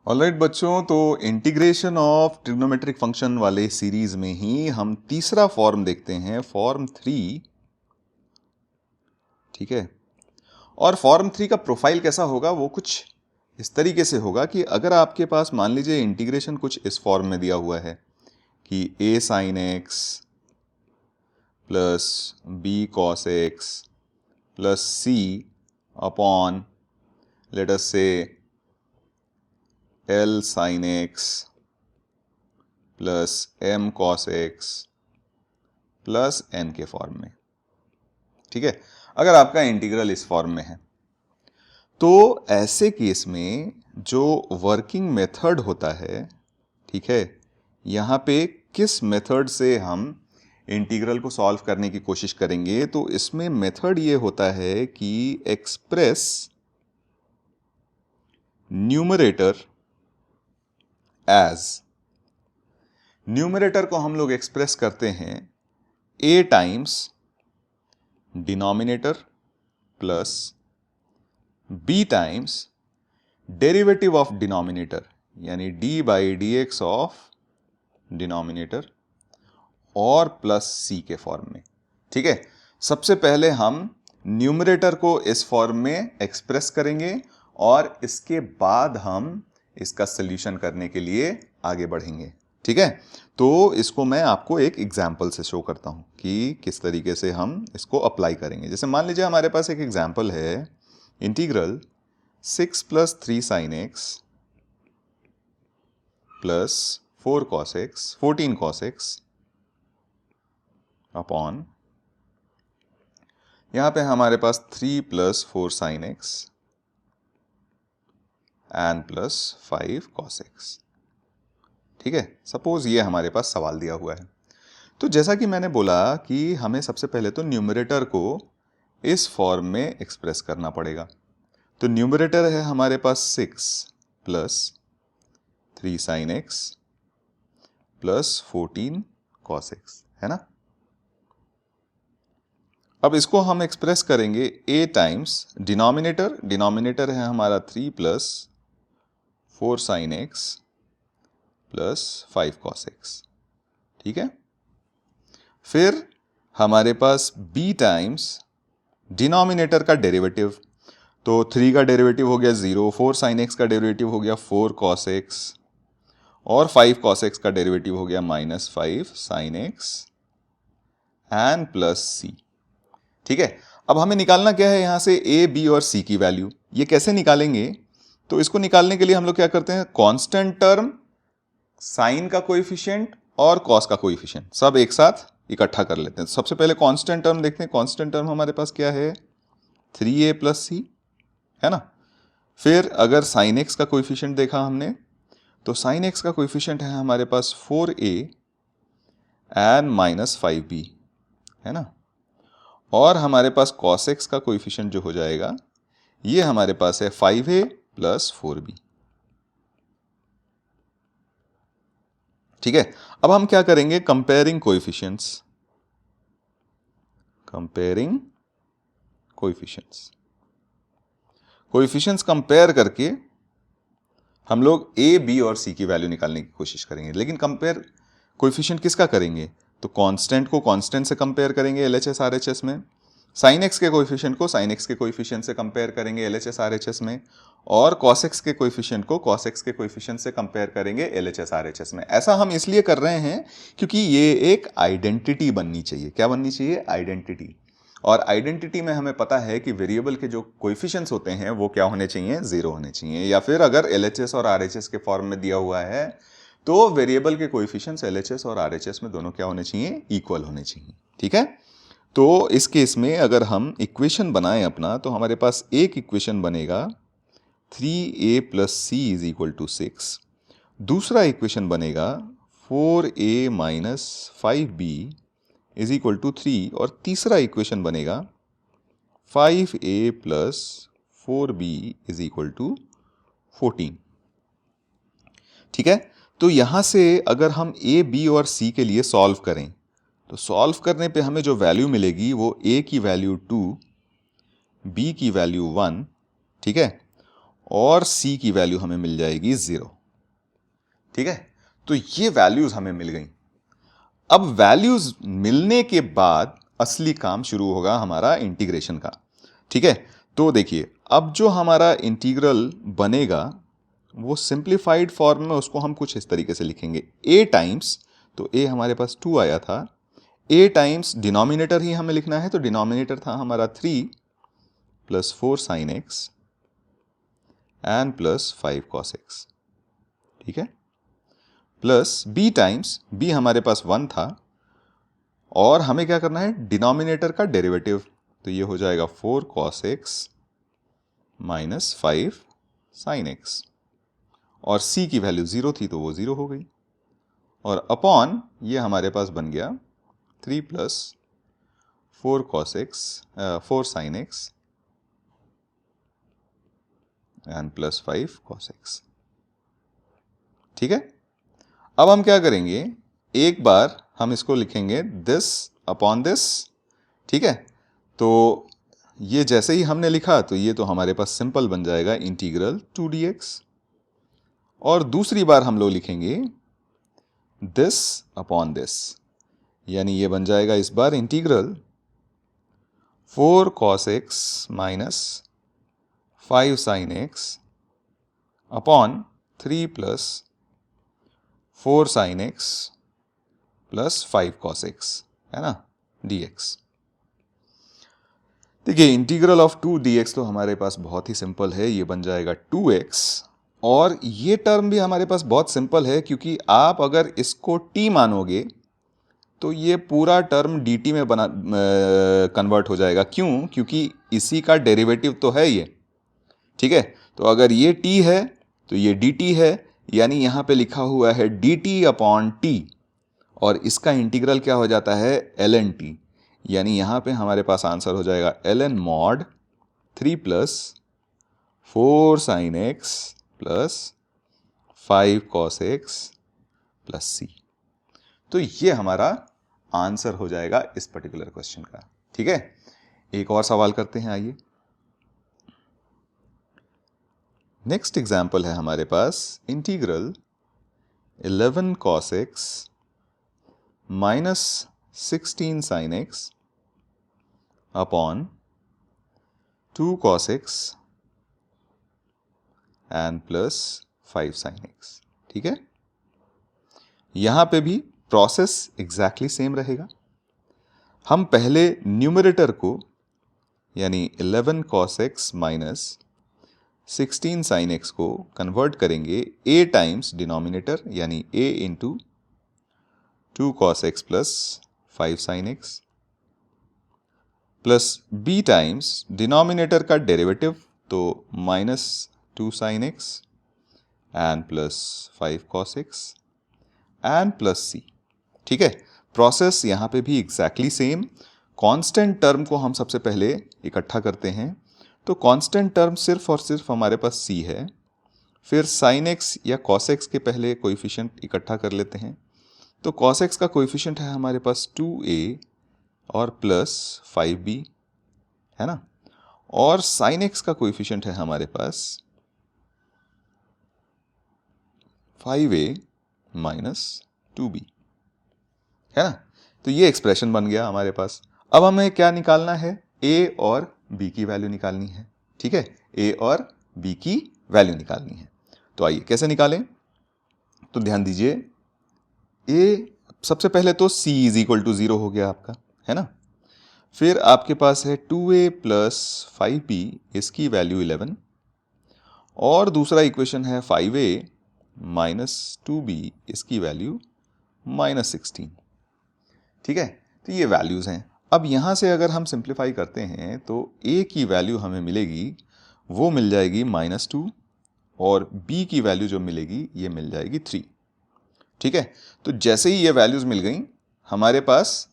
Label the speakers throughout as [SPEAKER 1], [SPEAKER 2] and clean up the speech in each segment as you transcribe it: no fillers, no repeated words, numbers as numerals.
[SPEAKER 1] Alright बच्चों, तो integration of trigonometric function वाले सीरीज में ही हम तीसरा फॉर्म देखते हैं, फॉर्म 3। ठीक है। और फॉर्म 3 का प्रोफाइल कैसा होगा वो कुछ इस तरीके से होगा कि अगर आपके पास मान लीजिए इंटीग्रेशन कुछ इस फॉर्म में दिया हुआ है कि a sin x plus b cos x plus c upon let us से L sin x plus m cos x plus n के फॉर्म में। ठीक है, अगर आपका इंटीग्रल इस फॉर्म में है तो ऐसे केस में जो वर्किंग मेथड होता है, ठीक है, यहाँ पे किस मेथड से हम इंटीग्रल को सॉल्व करने की कोशिश करेंगे, तो इसमें मेथड ये होता है कि एक्सप्रेस न्यूमरेटर एज, न्यूमरेटर को हम लोग एक्सप्रेस करते हैं a times denominator plus b times derivative of denominator यानी d by D x of denominator और प्लस c के फॉर्म में। ठीक है, सबसे पहले हम न्यूमरेटर को इस फॉर्म में एक्सप्रेस करेंगे और इसके बाद हम इसका सॉल्यूशन करने के लिए आगे बढ़ेंगे। ठीक है, तो इसको मैं आपको एक एग्जाम्पल से शो करता हूं कि किस तरीके से हम इसको अप्लाई करेंगे। जैसे मान लीजिए हमारे पास एक एग्जाम्पल है, integral 6 plus 3 sine x plus 4 cos x 14 cos x upon, यहां पे हमारे पास 3 प्लस 4 साइन एक्स एंड प्लस 5 कॉस एक्स। ठीक है, सपोज ये हमारे पास सवाल दिया हुआ है। तो जैसा कि मैंने बोला कि हमें सबसे पहले तो न्यूमरेटर को इस फॉर्म में एक्सप्रेस करना पड़ेगा। तो न्यूमरेटर है हमारे पास 6 plus 3 sine x plus 14 cos x, है ना। अब इसको हम एक्सप्रेस करेंगे a टाइम्स डिनोमिनेटर, डिनोमिनेटर है हमारा 3 plus 4 sine x plus 5 cos x. ठीक है, फिर हमारे पास b टाइम्स डिनोमिनेटर का डेरिवेटिव, तो 3 का डेरिवेटिव हो गया 0, 4 साइन एक्स का डेरिवेटिव हो गया 4 कॉस एक्स और 5 कॉस एक्स का डेरिवेटिव हो गया -5 साइन एक्स एंड प्लस c। ठीक है, अब हमें निकालना क्या है यहां से a, b और c की वैल्यू। ये कैसे निकालेंगे, तो इसको निकालने के लिए हम लोग क्या करते हैं, कांस्टेंट टर्म, साइन का कोएफिशिएंट और कॉस का कोएफिशिएंट सब एक साथ इकट्ठा कर लेते हैं। सबसे पहले कांस्टेंट टर्म देखते हैं। कांस्टेंट टर्म हमारे पास क्या है, 3a प्लस c, है ना। फिर अगर साइन एक्स का कोएफिशिएंट देखा हमने, तो साइन एक्स का कोएफिशिएंट है हमारे पास 4a एंड -5b, है ना। और हमारे पास कॉस एक्स का कोएफिशिएंट जो हो जाएगा, ये हमारे पास है 5a प्लस 4b। ठीक है, अब हम क्या करेंगे, comparing coefficients, comparing coefficients, coefficients compare करके हम लोग a, b और c की वैल्यू निकालने की कोशिश करेंगे। लेकिन कंपेयर कोएफिशिएंट किसका करेंगे, तो कांस्टेंट को कांस्टेंट से कंपेयर करेंगे LHS RHS में, साइन एक्स के कोएफिशिएंट को साइन एक्स के कोएफिशिएंट से कंपेयर करेंगे LHS RHS में, और कॉस एक्स के कोएफिशिएंट को कॉस एक्स के कोएफिशिएंट से कंपेयर करेंगे LHS RHS में। ऐसा हम इसलिए कर रहे हैं क्योंकि ये एक आइडेंटिटी बननी चाहिए। क्या बननी चाहिए, आइडेंटिटी। और आइडेंटिटी में हमें पता है कि वेरिएबल के जो कोएफिशिएंट्स होते हैं वो क्या होने चाहिए, 0 होने चाहिए। या फिर अगर LHS और RHS के फॉर्म में दिया हुआ है तो वेरिएबल के कोएफिशिएंट्स LHS और RHS में दोनों क्या होने चाहिए, इक्वल होने चाहिए। ठीक है, तो इस केस में अगर हम इक्वेशन बनाएं अपना, तो हमारे पास एक इक्वेशन बनेगा 3a plus c is equal to 6, दूसरा इक्वेशन बनेगा 4a minus 5b is equal to 3, और तीसरा इक्वेशन बनेगा 5a plus 4b is equal to 14। ठीक है, तो यहां से अगर हम a, b और c के लिए सॉल्व करें, तो सॉल्व करने पे हमें जो वैल्यू मिलेगी वो a की वैल्यू 2, b की वैल्यू 1, ठीक है, और c की वैल्यू हमें मिल जाएगी 0। ठीक है, तो ये वैल्यूज हमें मिल गई। अब वैल्यूज मिलने के बाद असली काम शुरू होगा हमारा इंटीग्रेशन का। ठीक है, तो देखिए अब जो हमारा इंटीग्रल बनेगा वो सिंप्लीफाइड फॉर्म में उसको हम कुछ इस तरीके से लिखेंगे, a टाइम्स, तो a हमारे पास 2 आया था, a टाइम्स डिनोमिनेटर ही हमें लिखना है, तो डिनोमिनेटर था हमारा 3 प्लस 4 साइन एक्स एंड प्लस 5 कॉस एक्स। ठीक है, प्लस b टाइम्स, b हमारे पास 1 था और हमें क्या करना है, डिनोमिनेटर का डेरिवेटिव, तो ये हो जाएगा 4 कॉस एक्स माइनस 5 साइन एक्स, और c की वैल्यू 0 थी तो वो 0 हो गई, और अपॉन ये हमारे पास बन गया 3 plus 4 cos x 4 sine x and प्लस 5 कॉस एक्स। ठीक है, अब हम क्या करेंगे, एक बार हम इसको लिखेंगे दिस अपॉन दिस। ठीक है, तो ये जैसे ही हमने लिखा तो ये तो हमारे पास सिंपल बन जाएगा इंटीग्रल 2dx, और दूसरी बार हम लोग लिखेंगे दिस अपॉन दिस, यानी ये बन जाएगा इस बार integral 4 cos x minus 5 sin x upon 3 plus 4 sin x plus 5 cos x, है ना, dx। देखिए इंटीग्रल ऑफ 2 dx तो हमारे पास बहुत ही सिंपल है, ये बन जाएगा 2x, और ये टर्म भी हमारे पास बहुत सिंपल है क्योंकि आप अगर इसको t मानोगे तो ये पूरा टर्म dt में कन्वर्ट हो जाएगा। क्यों? क्योंकि इसी का डेरिवेटिव तो है ये। ठीक है, तो अगर ये t है तो ये dt है, यानी यहां पे लिखा हुआ है dt अपॉन t, और इसका इंटीग्रल क्या हो जाता है, ln t, यानी यहां पे हमारे पास आंसर हो जाएगा ln mod 3 plus 4 sine x plus 5 cos x plus c। तो ये हमारा आंसर हो जाएगा इस पर्टिकुलर क्वेश्चन का। ठीक है, एक और सवाल करते हैं, आइए। नेक्स्ट एग्जाम्पल है हमारे पास integral 11 cos x minus 16 sine X upon 2 cos x एंड प्लस 5 साइन एक्स। ठीक है, यहां पे भी प्रोसेस एग्जैक्टली सेम रहेगा। हम पहले न्यूमरेटर को यानी 11 cos x minus 16 sine x को कन्वर्ट करेंगे a टाइम्स डिनोमिनेटर यानी a into 2 cos x plus 5 साइन x plus b times denominator का डेरिवेटिव तो माइनस 2 साइन एक्स एंड प्लस 5 cos x एंड प्लस c। ठीक है, प्रोसेस यहां पे भी एग्जैक्टली सेम। कांस्टेंट टर्म को हम सबसे पहले इकट्ठा करते हैं, तो कांस्टेंट टर्म सिर्फ और सिर्फ हमारे पास c है, फिर sin x या cos x के पहले कोएफिशिएंट इकट्ठा कर लेते हैं, तो cos x का कोएफिशिएंट है हमारे पास 2a और प्लस 5b, है ना, और sin x का कोएफिशिएंट है हमारे पास 5a माइनस 2b, है ना। तो ये एक्सप्रेशन बन गया हमारे पास। अब हमें क्या निकालना है, a और b की वैल्यू निकालनी है। ठीक है, a और b की वैल्यू निकालनी है, तो आइए कैसे निकालें। तो ध्यान दीजिए, a सबसे पहले तो c इज इक्वल टू 0 हो गया आपका, है ना। फिर आपके पास है 2a प्लस 5b, इसकी वैल्यू 11, और दूसरा इक्वेशन है 5a माइनस 2b, इसकी वैल्यू माइनस 16। ठीक है, तो ये वैल्यूज हैं। अब यहां से अगर हम सिंप्लीफाई करते हैं तो a की वैल्यू हमें मिलेगी, वो मिल जाएगी -2, और b की वैल्यू जो मिलेगी ये मिल जाएगी 3। ठीक है, तो जैसे ही ये वैल्यूज मिल गई हमारे पास,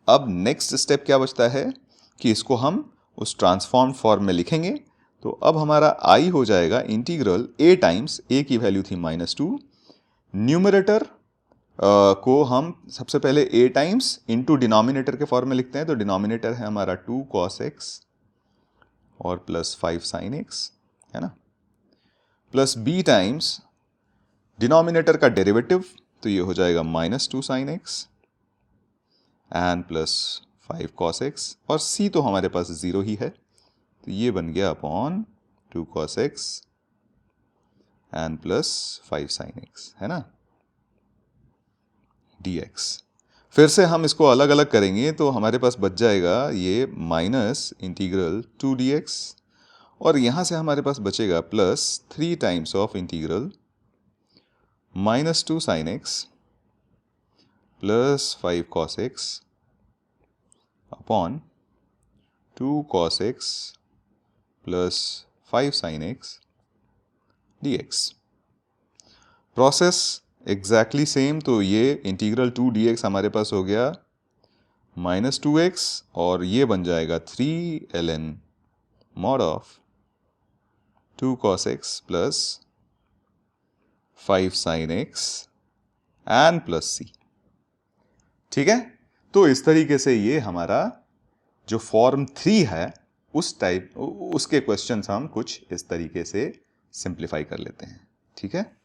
[SPEAKER 1] अब नेक्स्ट स्टेप क्या बचता है कि इसको हम उस ट्रांसफॉर्म फॉर्म में लिखेंगे। तो अब हमारा i हो जाएगा इंटीग्रल a टाइम्स, a की वैल्यू थी -2, न्यूमरेटर को हम सबसे पहले a टाइम्स इंटू डिनोमिनेटर के फॉर्म में लिखते हैं, तो डिनोमिनेटर है हमारा 2 cos x और प्लस 5 sin x, है ना, प्लस बी टाइम्स डिनोमिनेटर का डेरिवेटिव, तो ये हो जाएगा -2 sin x and plus 5 cos x, और c तो हमारे पास 0 ही है, तो ये बन गया upon 2 cos x and plus 5 sin x, है ना, dx। फिर से हम इसको अलग अलग करेंगे तो हमारे पास बच जाएगा ये माइनस इंटीग्रल 2 dx, और यहां से हमारे पास बचेगा plus 3 times of integral -2 sin x plus 5 cos x upon 2 cos x plus 5 sin x dx। Process exactly same, तो ये इंटीग्रल 2 dx हमारे पास हो गया -2x, और ये बन जाएगा 3 ln mod of 2 cos x plus 5 sin x and plus c। ठीक है, तो इस तरीके से ये हमारा जो फॉर्म 3 है उस टाइप उसके क्वेश्चंस हम कुछ इस तरीके से सिंप्लीफाई कर लेते हैं। ठीक है।